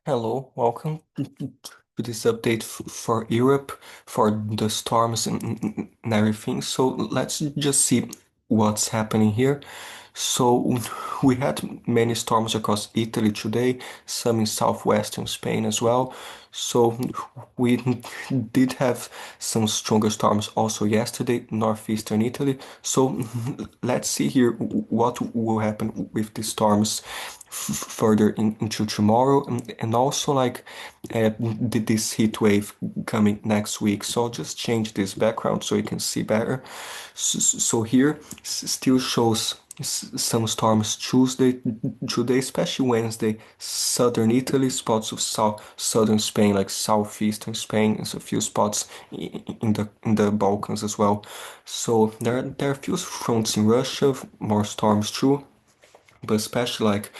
Hello, welcome to this update for Europe for the storms and everything. So let's just see what's happening here. So we had many storms across Italy today, some in southwestern Spain as well. So we did have some stronger storms also yesterday, northeastern Italy. So let's see here what will happen with the storms further into tomorrow and also like this heat wave coming next week. So I'll just change this background so you can see better. So here still shows some storms Tuesday, today, especially Wednesday, southern Italy, spots of southern Spain, like southeastern Spain, and a few spots in the Balkans as well. So there are a few fronts in Russia, more storms too, but especially like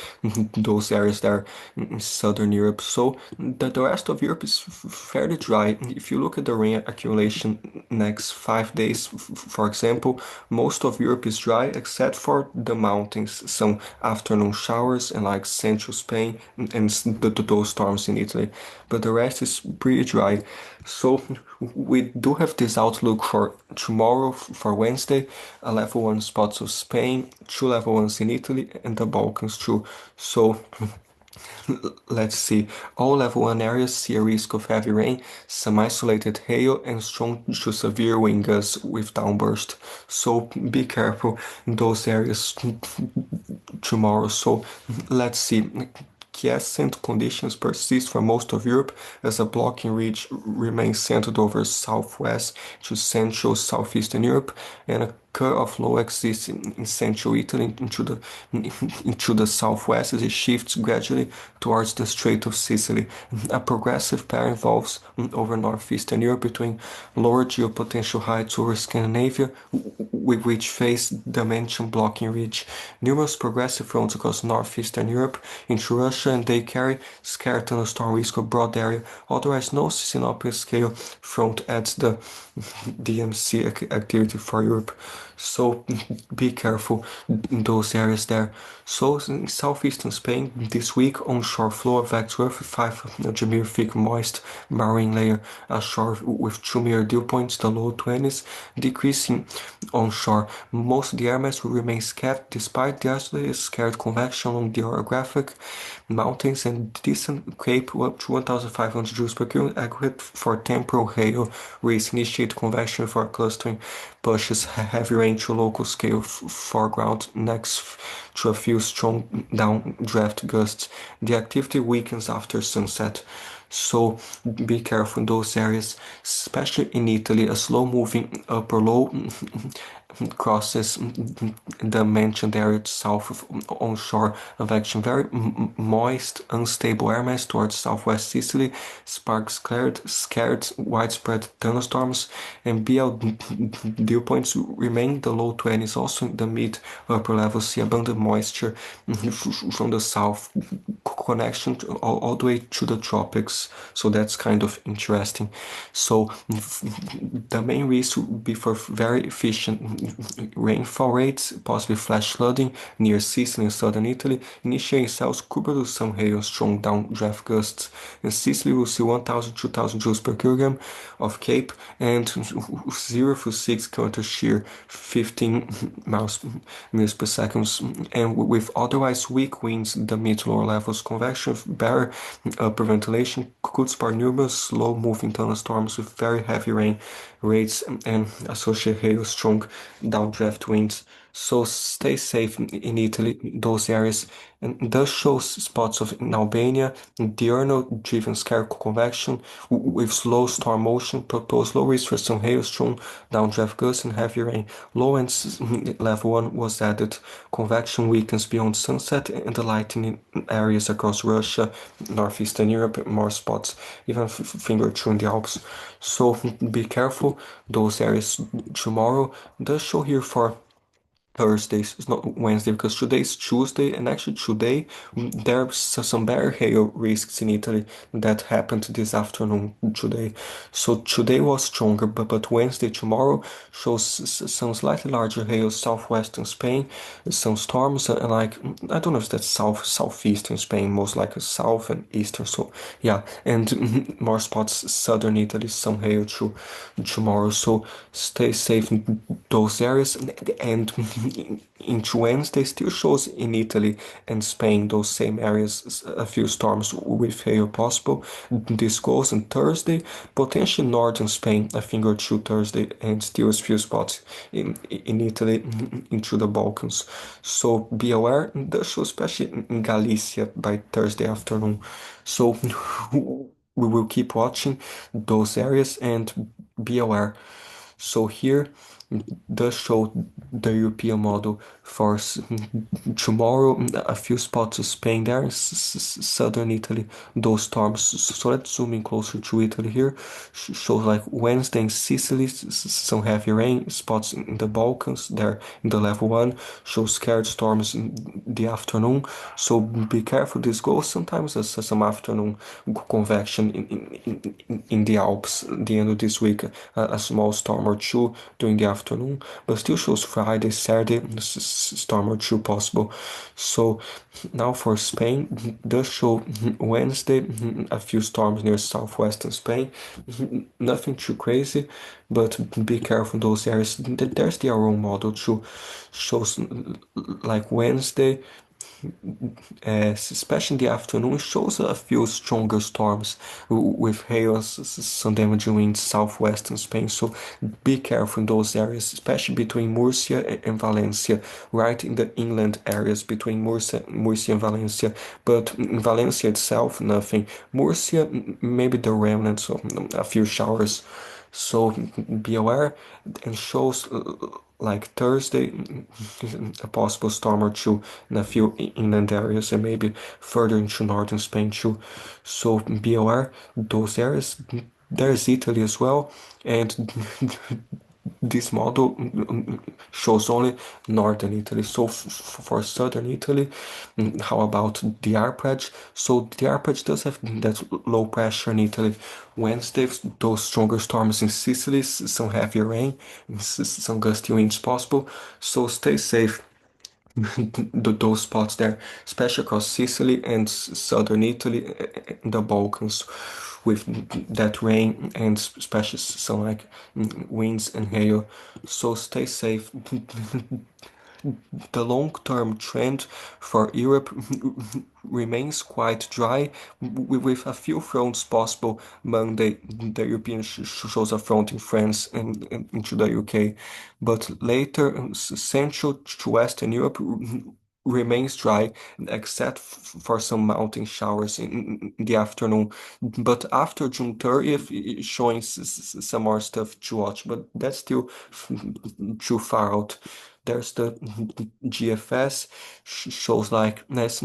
those areas there in southern Europe. So the rest of Europe is fairly dry. If you look at the rain accumulation next 5 days, for example, most of Europe is dry except for the mountains, some afternoon showers and like central Spain and those storms in Italy. But the rest is pretty dry. So we do have this outlook for tomorrow, for Wednesday, a level 1 spots of Spain, 2 level 1s in Italy, and the Balkans too. So let's see. All level 1 areas see a risk of heavy rain, some isolated hail, and strong to severe wind gusts with downburst. So be careful in those areas tomorrow. So let's see. Quiescent conditions persist for most of Europe as a blocking ridge remains centered over southwest to central southeastern Europe, and a curve of low exists in central Italy into the southwest as it shifts gradually towards the Strait of Sicily. A progressive pair involves over northeastern Europe between lower geopotential heights over Scandinavia, with which face the mentioned blocking ridge. Numerous progressive fronts across northeastern Europe into Russia, and they carry scattered thunderstorm risk of broad area. Otherwise, no synoptic scale front adds the DMC activity for Europe. So be careful in those areas there. So in southeastern Spain this week, onshore flow affects roughly 500 mm thick moist marine layer ashore with 2 meter dew points, the low 20s, decreasing onshore. Most of the air mass will remain scattered despite the isolated scattered convection along the orographic mountains and distant Cape up to 1,500 joules per kilo aggregate for temporal hail race initiate convection for clustering pushes heavy rain to local scale foreground next to a few strong downdraft gusts. The activity weakens after sunset. So be careful in those areas, especially in Italy. A slow moving upper low crosses the mentioned area south of onshore of action. Very moist, unstable air mass towards southwest Sicily, sparks scared widespread thunderstorms, and BL dew points remain the low 20s. Also in the mid upper levels, see abundant moisture from the south connection all the way to the tropics. So that's kind of interesting. So the main risk would be for very efficient rainfall rates, possibly flash flooding near Sicily and southern Italy. Initiating cells could produce some hail, strong downdraft gusts. In Sicily, we'll see 1,000, 2,000 joules per kilogram of Cape and 0 to 6 kilometers shear, 15 miles per second. And with otherwise weak winds, the mid to lower levels, convection, better upper ventilation could spark numerous slow-moving thunderstorms with very heavy rain rates and associated hail, strong downdraft winds. So stay safe in Italy, those areas, and thus shows spots of in Albania, diurnal-driven spherical convection with slow storm motion, proposed low risk for some hailstorm, downdraft gusts, and heavy rain. Low and level 1 was added. Convection weakens beyond sunset, and the lightning areas across Russia, northeastern Europe, more spots, even finger two in the Alps. So be careful, those areas tomorrow. Does show here for Thursdays, it's not Wednesday, because today is Tuesday, and actually today there are some better hail risks in Italy that happened this afternoon today. So today was stronger, but Wednesday, tomorrow shows some slightly larger hail southwestern Spain, some storms, and like I don't know if that's southeastern Spain, most likely south and eastern. So yeah, and more spots southern Italy, some hail tomorrow. So stay safe in those areas, and into Wednesday still shows in Italy and Spain, those same areas, a few storms with hail possible. This goes on Thursday, potentially northern Spain, a finger or two Thursday, and still a few spots in Italy into the Balkans. So be aware, the show, especially in Galicia by Thursday afternoon. So we will keep watching those areas and be aware. So here does show the European model for tomorrow, a few spots of Spain there, southern Italy, those storms. So let's zoom in closer to Italy here. Shows like Wednesday in Sicily, some heavy rain, spots in the Balkans there in the level 1, shows scared storms in the afternoon. So be careful, this goes sometimes as some afternoon convection in the Alps the end of this week, a small storm or two during the afternoon, but still shows Friday, Saturday, storm or two possible. So now for Spain, does show Wednesday, a few storms near southwestern Spain, nothing too crazy, but be careful in those areas. There's the our own model too, shows like Wednesday, especially in the afternoon, shows a few stronger storms with hail, some damaging winds southwestern Spain. So be careful in those areas, especially between Murcia and Valencia, right in the inland areas between Murcia and Valencia. But in Valencia itself, nothing. Murcia, maybe the remnants of a few showers. So be aware, and shows like Thursday, a possible storm or two in a few inland areas and maybe further into northern Spain too. So be aware, those areas. There's Italy as well, and this model shows only northern Italy. So for southern Italy, how about the arpeggio? So the arpeggio does have that low pressure in Italy. Wednesday, those stronger storms in Sicily, some heavier rain, some gusty winds possible. So stay safe. Those spots there, especially across Sicily and southern Italy, the Balkans, with that rain and especially some like winds and hail. So stay safe. The long-term trend for Europe remains quite dry, with a few fronts possible. Monday, the European shows a front in France and into the UK, but later, Central to Western Europe remains dry, except for some mountain showers in the afternoon. But after June 30th, it's showing some more stuff to watch, but that's still too far out. There's the GFS, shows like nice,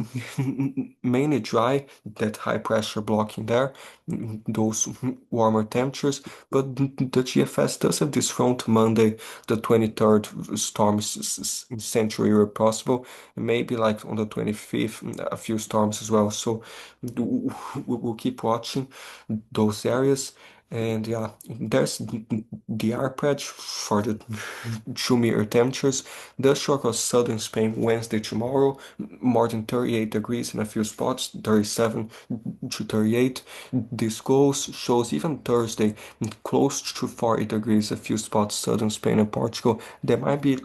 mainly dry, that high pressure blocking there, those warmer temperatures. But the GFS does have this front Monday, the 23rd, storms in Central Europe possible, maybe like on the 25th, a few storms as well. So we'll keep watching those areas. And yeah, there's the arpegg for the 2 meter temperatures. Does show across southern Spain Wednesday, tomorrow, more than 38 degrees in a few spots, 37 to 38. This goes shows even Thursday close to 40 degrees, a few spots southern Spain and Portugal. There might be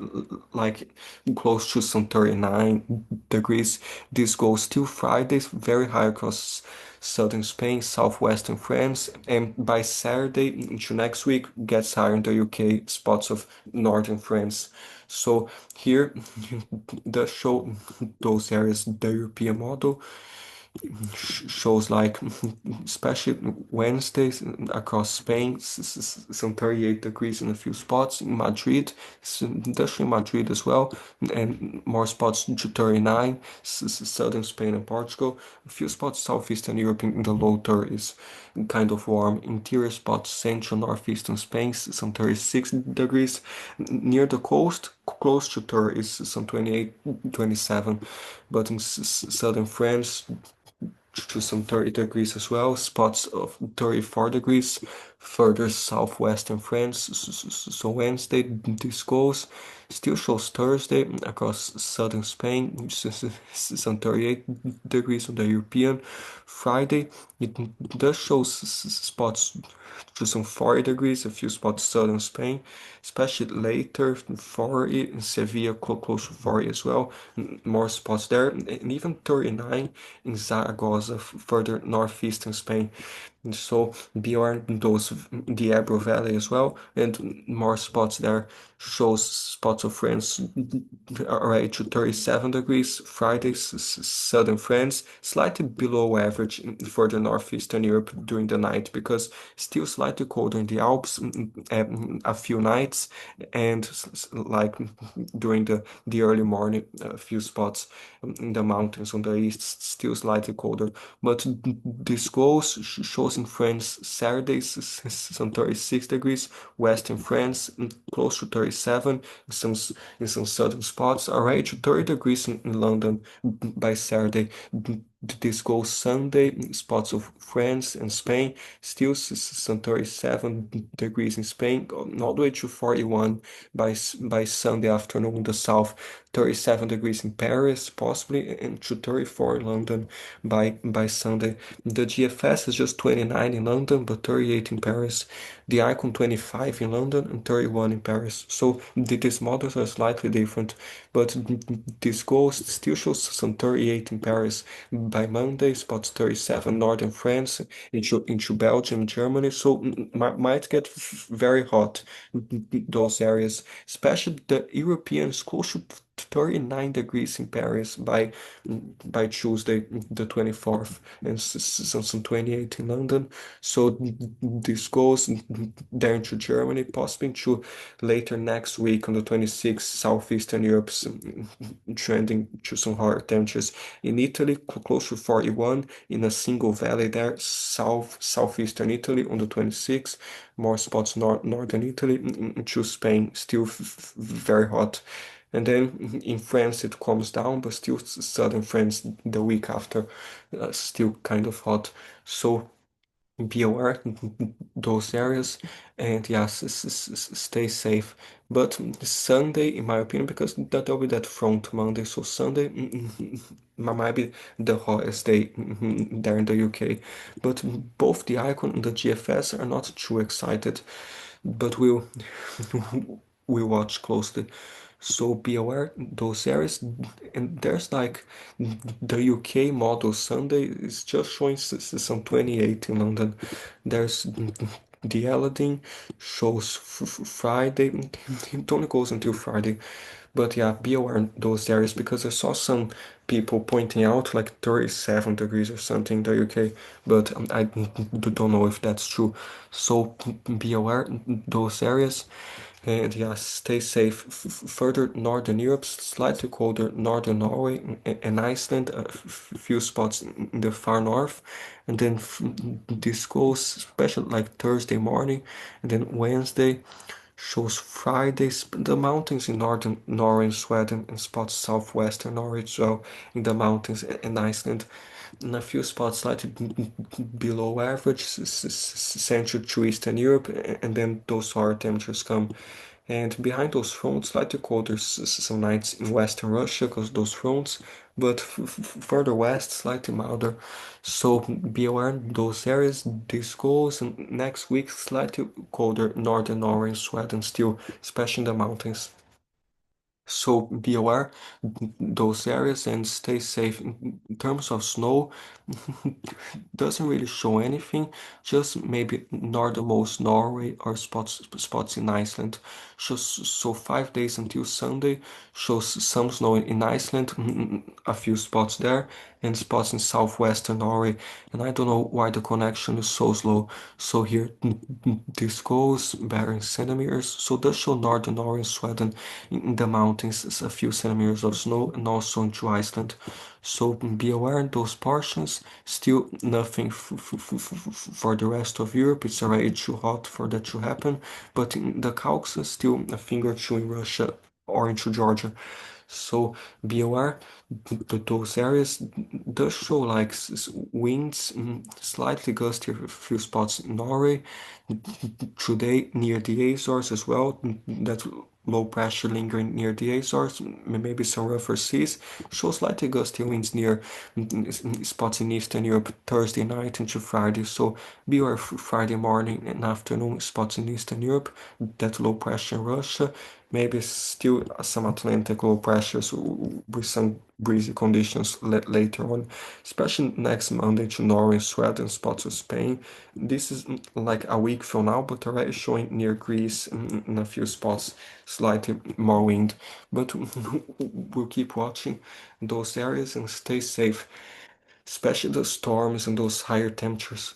like close to some 39 degrees. This goes still Fridays, very high across southern Spain, southwestern France, and by Saturday into next week gets higher in the UK, spots of northern France. So here does show those areas the European model shows like especially Wednesdays across Spain, some 38 degrees in a few spots in Madrid, especially Madrid as well, and more spots to 39, southern Spain and Portugal, a few spots southeastern Europe in the low 30s, kind of warm, interior spots central northeastern Spain, some 36 degrees near the coast. close to 30, it's some 28, 27, but in southern France, to some 30 degrees as well, spots of 34 degrees. Further southwestern France, so Wednesday, this goes. Still shows Thursday across southern Spain, which is some 38 degrees on the European. Friday, it does show spots to some 40 degrees, a few spots southern Spain, especially later, 40 in Sevilla, close to 40 as well, more spots there, and even 39 in Zaragoza, further northeastern Spain. And so beyond those, the Ebro Valley as well, and more spots there shows spots of France right to 37 degrees. Friday, southern France, slightly below average in further northeastern Europe during the night because still slightly colder in the Alps a few nights and like during the early morning, a few spots in the mountains on the east, still slightly colder. But this goes shows in France Saturdays some 36 degrees, western France close to 37, in some southern spots, alright to 30 degrees in London by Saturday. This goes Sunday, spots of France and Spain, still some 37 degrees in Spain, all the way to 41 by Sunday afternoon in the south, 37 degrees in Paris, possibly, and to 34 in London by Sunday. The GFS is just 29 in London, but 38 in Paris. The Icon 25 in London and 31 in Paris. So these models are slightly different, but this goes still shows some 38 in Paris by Monday, spots 37 northern France into Belgium, Germany. So might get very hot those areas, especially the Europeans close to 39 degrees in Paris by Tuesday, the 24th, and some 28 in London. So this goes there into Germany, possibly to later next week on the 26th, southeastern Europe, trending to some higher temperatures. In Italy, close to 41 in a single valley there, southeastern Italy on the 26th, more spots northern Italy, into Spain, still very hot. And then in France it calms down, but still southern France the week after, still kind of hot. So be aware those areas and yes, stay safe. But Sunday, in my opinion, because that'll be that front Monday, so Sunday might be the hottest day there in the UK. But both the Icon and the GFS are not too excited, but we watch closely. So be aware those areas, and there's like the UK model Sunday is just showing some 28 in London. There's the Aladdin shows Friday. It only goes until Friday, but yeah, be aware in those areas because I saw some people pointing out like 37 degrees or something in the UK, but I don't know if that's true. So be aware in those areas. And yeah, stay safe. Further northern Europe, slightly colder northern Norway and Iceland, a few spots in the far north. And then this goes, especially like Thursday morning, and then Wednesday shows Fridays, the mountains in northern Norway and Sweden, and spots southwestern Norway as well, in the mountains and Iceland. And a few spots slightly below average, central to Eastern Europe, and then those higher temperatures come. And behind those fronts, slightly colder some nights in Western Russia because those fronts, but further west, slightly milder. So be aware in those areas. This goes, and next week, slightly colder northern Norway and Sweden still, especially in the mountains. So be aware those areas and stay safe. In terms of snow, doesn't really show anything, just maybe northernmost Norway or spots in Iceland. So 5 days until Sunday shows some snow in Iceland, a few spots there, and spots in southwestern Norway. And I don't know why the connection is so slow. So here this goes better in centimeters. So does show northern Norway and Sweden in the mountains, a few centimeters of snow, and also into Iceland. So be aware in those portions. Still nothing for the rest of Europe. It's already too hot for that to happen. But in the Caucasus, still a thing or two in Russia. or into Georgia. So be aware those areas does show like winds, slightly gusty, a few spots in Norway, today near the Azores as well. That low pressure lingering near the Azores, maybe some rougher seas. Show slightly gusty winds near spots in Eastern Europe Thursday night into Friday. So be aware Friday morning and afternoon spots in Eastern Europe. That low pressure in Russia. Maybe still some Atlantic low pressures with some breezy conditions later on, especially next Monday to Norway, Sweden, spots of Spain. This is like a week from now, but already showing near Greece in a few spots, slightly more wind. But we'll keep watching those areas and stay safe, especially the storms and those higher temperatures.